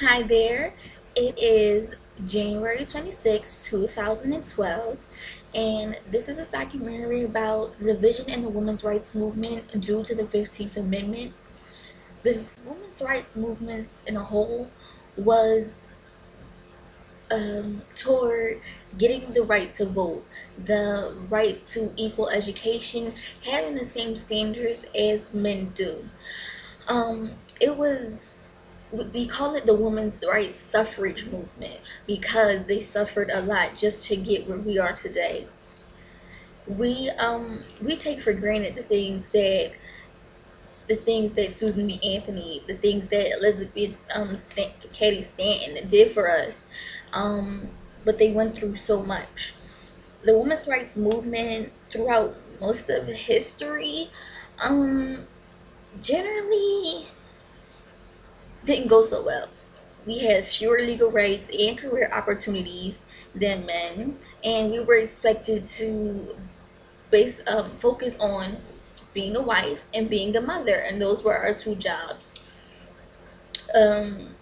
Hi there. It is January 26, 2012, and this is a documentary about the division in the women's rights movement due to the 15th Amendment. The women's rights movement in a whole was toward getting the right to vote, the right to equal education, having the same standards as men do. It was, we call it the women's rights suffrage movement because they suffered a lot just to get where we are today. We take for granted the things that Susan B. Anthony, the things that Elizabeth Cady Stanton did for us, but they went through so much. The women's rights movement throughout most of history, um, generally didn't go so well. We had fewer legal rights and career opportunities than men, and we were expected to focus on being a wife and being a mother, and those were our two jobs. Um,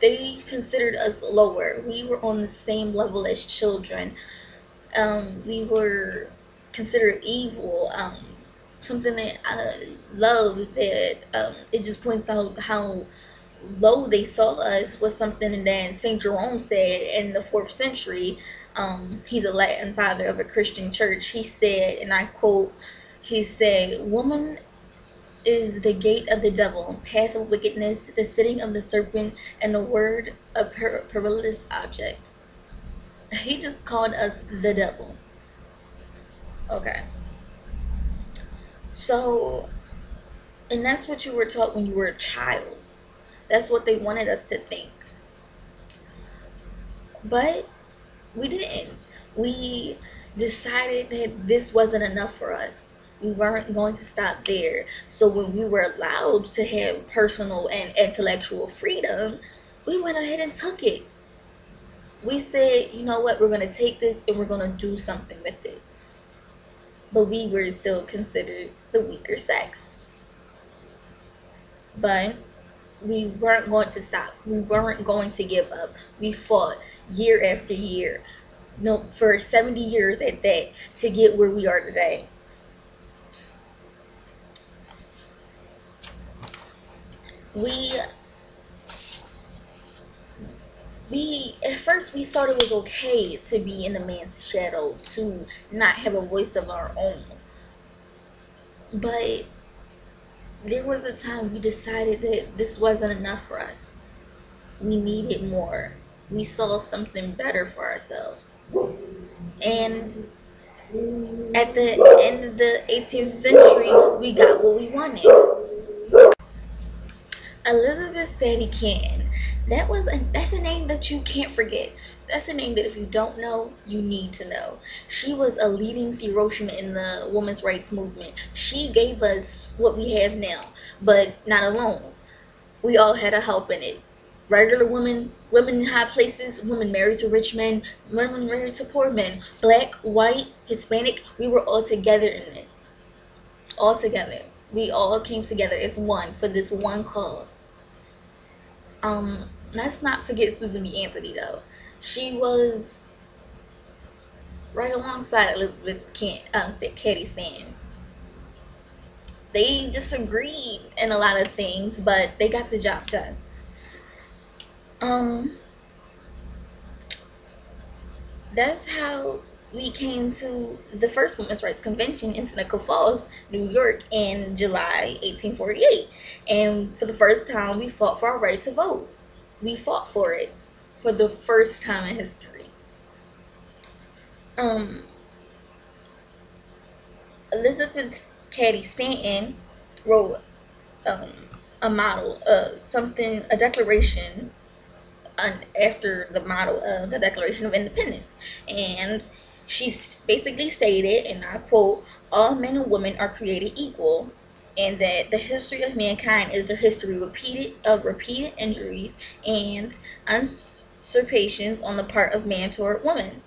they considered us lower. We were on the same level as children. We were considered evil. Something that I love that it just points out how low they saw us was something that St. Jerome said in the 4th century. He's a Latin father of a Christian church. He said, and I quote, he said, "Woman is the gate of the devil, path of wickedness, the sitting of the serpent, and the word a perilous object." He just called us the devil. Okay. So, and that's what you were taught when you were a child. That's what they wanted us to think. But we didn't. We decided that this wasn't enough for us. We weren't going to stop there. So when we were allowed to have personal and intellectual freedom, we went ahead and took it. We said, you know what, we're going to take this and we're going to do something with it. But we were still considered the weaker sex. But we weren't going to stop. We weren't going to give up. We fought year after year, no, for 70 years at that, to get where we are today. We we at first we thought it was okay to be in a man's shadow, to not have a voice of our own. But there was a time we decided that this wasn't enough for us. We needed more. We saw something better for ourselves. And at the end of the 18th century, we got what we wanted. Elizabeth Sadie Canton. That's a name that you can't forget. That's a name that if you don't know, you need to know. She was a leading theologian in the women's rights movement. She gave us what we have now, but not alone. We all had a help in it. Regular women, women in high places, women married to rich men, women married to poor men, black, white, Hispanic, we were all together in this. All together. We all came together as one for this one cause. Let's not forget Susan B. Anthony though. She was right alongside Elizabeth Cady Stanton. They disagreed in a lot of things, but they got the job done. Um, that's how we came to the first women's rights convention in Seneca Falls, New York, in July 1848. And for the first time, we fought for our right to vote. We fought for it for the first time in history. Um, Elizabeth Cady Stanton wrote um, a model, a declaration after the model of the Declaration of Independence. And she basically stated, and I quote, "All men and women are created equal, and that the history of mankind is the history of repeated injuries and usurpations on the part of man toward woman."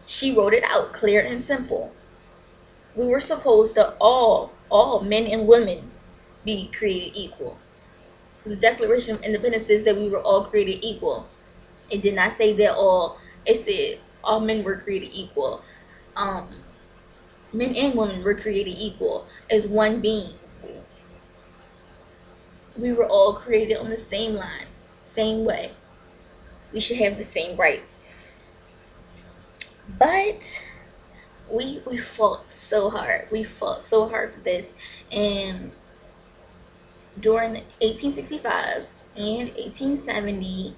She wrote it out clear and simple. We were supposed to all men and women be created equal. The Declaration of Independence says that we were all created equal. It did not say that all. It said all men were created equal. Um, Men and women were created equal as one being. We were all created on the same line, same way. We should have the same rights. But we fought so hard. We fought so hard for this, and during 1865 and 1870,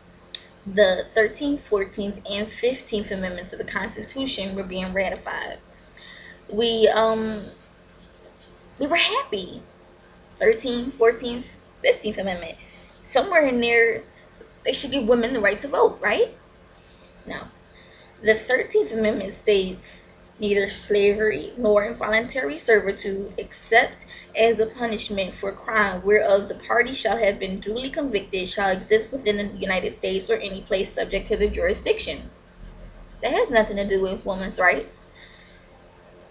the 13th, 14th, and 15th Amendments of the Constitution were being ratified. We we were happy. 13th, 14th, 15th Amendment. Somewhere in there, they should give women the right to vote, right? No. The 13th Amendment states neither slavery nor involuntary servitude, except as a punishment for crime whereof the party shall have been duly convicted, shall exist within the United States or any place subject to the jurisdiction. That has nothing to do with women's rights.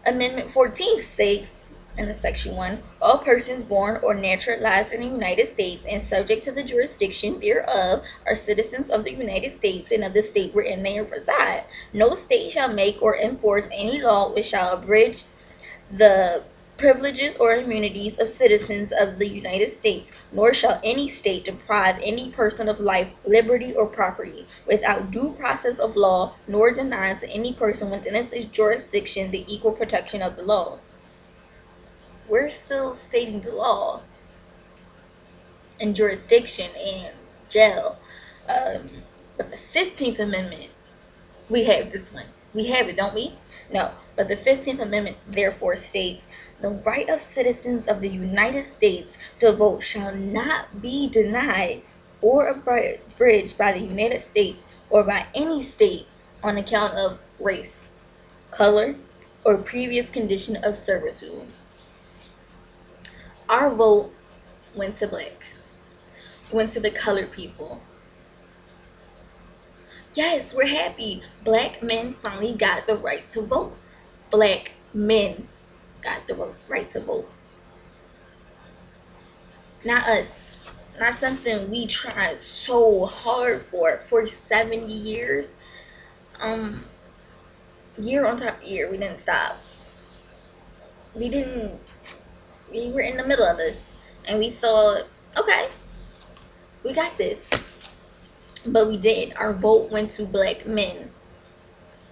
Amendment 14 states in the section 1, all persons born or naturalized in the United States and subject to the jurisdiction thereof are citizens of the United States and of the state wherein they reside. No state shall make or enforce any law which shall abridge the privileges or immunities of citizens of the United States, nor shall any state deprive any person of life, liberty, or property without due process of law, nor deny to any person within its jurisdiction the equal protection of the laws. We're still stating the law and jurisdiction and jail. But the 15th Amendment, we have this one. We have it, don't we? No. But the 15th Amendment therefore states the right of citizens of the United States to vote shall not be denied or abridged by the United States or by any state on account of race, color, or previous condition of servitude. Our vote went to blacks, went to the colored people. Yes, we're happy. Black men finally got the right to vote. Black men got the right to vote. Not us. Not something we tried so hard for 70 years. Um, Year on top of year, we didn't stop. We didn't. We were in the middle of this, and we thought, okay, we got this, but we didn't. Our vote went to black men.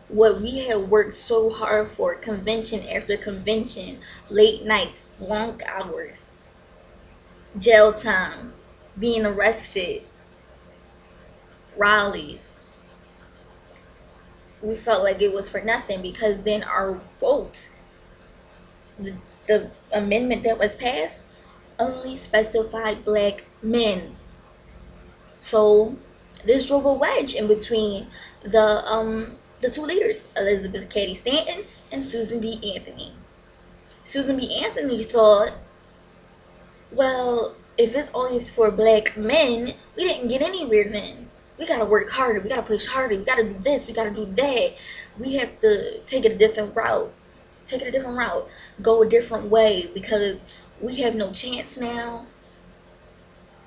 What we had worked so hard for, convention after convention, late nights, long hours, jail time, being arrested, rallies. We felt like it was for nothing because then our vote, the amendment that was passed, only specified black men. So this drove a wedge in between the two leaders, Elizabeth Cady Stanton and Susan B. Anthony. Susan B. Anthony thought, well, if it's only for black men, we didn't get anywhere then. We gotta work harder, we gotta push harder, we gotta do this, we gotta do that. We have to take it a different route. Take it a different route. Go a different way because we have no chance now.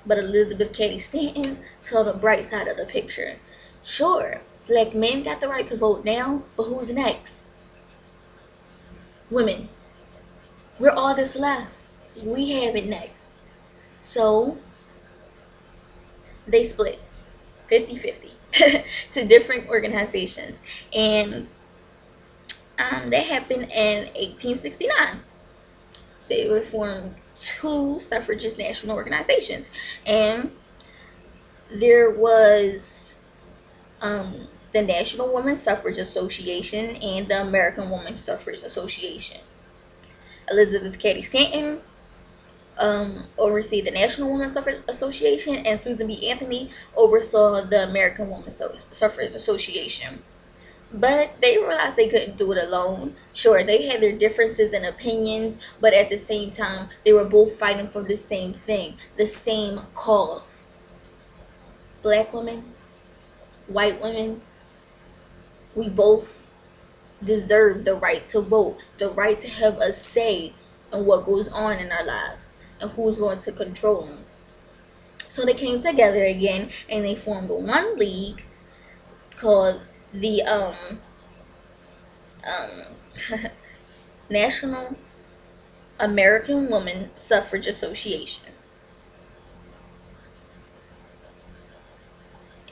But Elizabeth Cady Stanton saw the bright side of the picture. Sure, black men got the right to vote now, but who's next? Women. We're all that's left. We have it next. So they split 50-50 to different organizations. And that happened in 1869. They would form two suffragist national organizations. And there was the National Women's Suffrage Association and the American Women's Suffrage Association. Elizabeth Cady Stanton oversee the National Women's Suffrage Association, and Susan B. Anthony oversaw the American Women's Suffrage Association. But they realized they couldn't do it alone. Sure, they had their differences and opinions, but at the same time, they were both fighting for the same thing, the same cause. Black women, white women, we both deserve the right to vote, the right to have a say in what goes on in our lives and who's going to control them. So they came together again and they formed one league called the National American Woman Suffrage Association,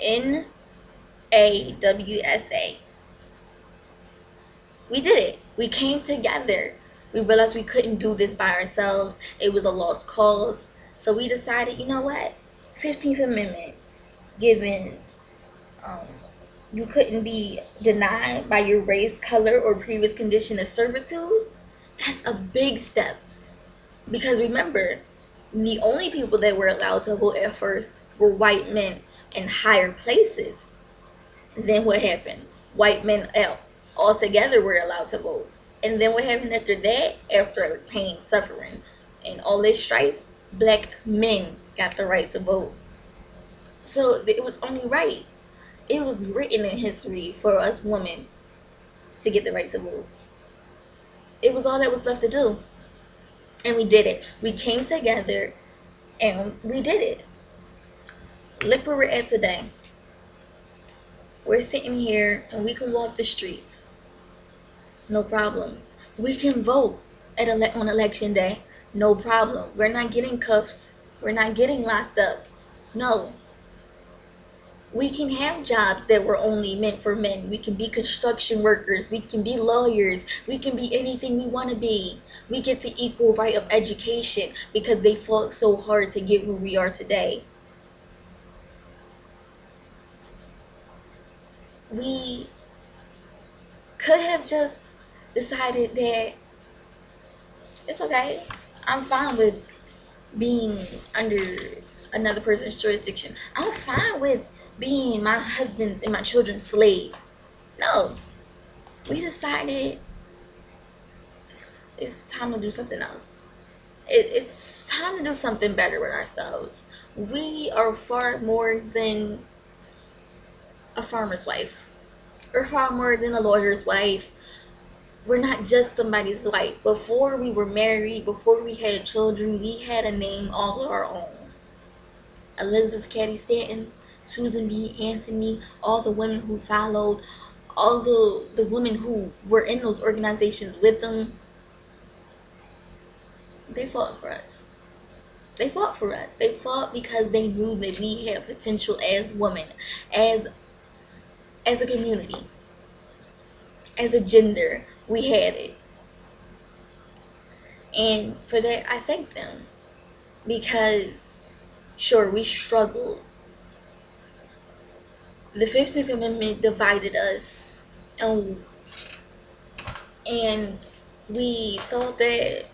NAWSA. We did it. We came together. We realized we couldn't do this by ourselves. It was a lost cause. So we decided, you know what? 15th Amendment, given um, you couldn't be denied by your race, color, or previous condition of servitude. That's a big step. Because remember, the only people that were allowed to vote at first were white men in higher places. Then what happened? White men altogether were allowed to vote. And then what happened after that? After pain, suffering, and all this strife, black men got the right to vote. So it was only right. It was written in history for us women to get the right to vote. It was all that was left to do. And we did it. We came together and we did it. Look where we're at today. We're sitting here and we can walk the streets. No problem. We can vote on election day. No problem. We're not getting cuffs. We're not getting locked up. No. We can have jobs that were only meant for men. We can be construction workers. We can be lawyers. We can be anything we want to be. We get the equal right of education because they fought so hard to get where we are today. We could have just decided that it's okay. I'm fine with being under another person's jurisdiction. I'm fine with being my husband's and my children's slave. No, we decided it's time to do something else. It's time to do something better with ourselves. We are far more than a farmer's wife. We're far more than a lawyer's wife. We're not just somebody's wife. Before we were married, before we had children, we had a name all of our own. Elizabeth Cady Stanton, Susan B. Anthony, all the women who followed, all the women who were in those organizations with them, they fought for us. They fought for us. They fought because they knew that we had potential as women, as a community, as a gender. We had it. And for that, I thank them. Because, sure, we struggled. The 15th Amendment divided us, and, and we thought that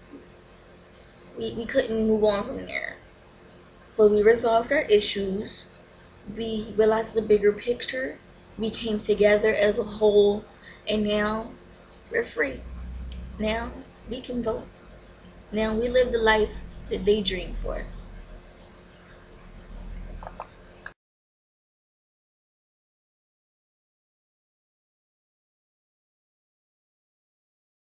we couldn't move on from there. But we resolved our issues. We realized the bigger picture. We came together as a whole, and now we're free. Now we can vote. Now we live the life that they dreamed for.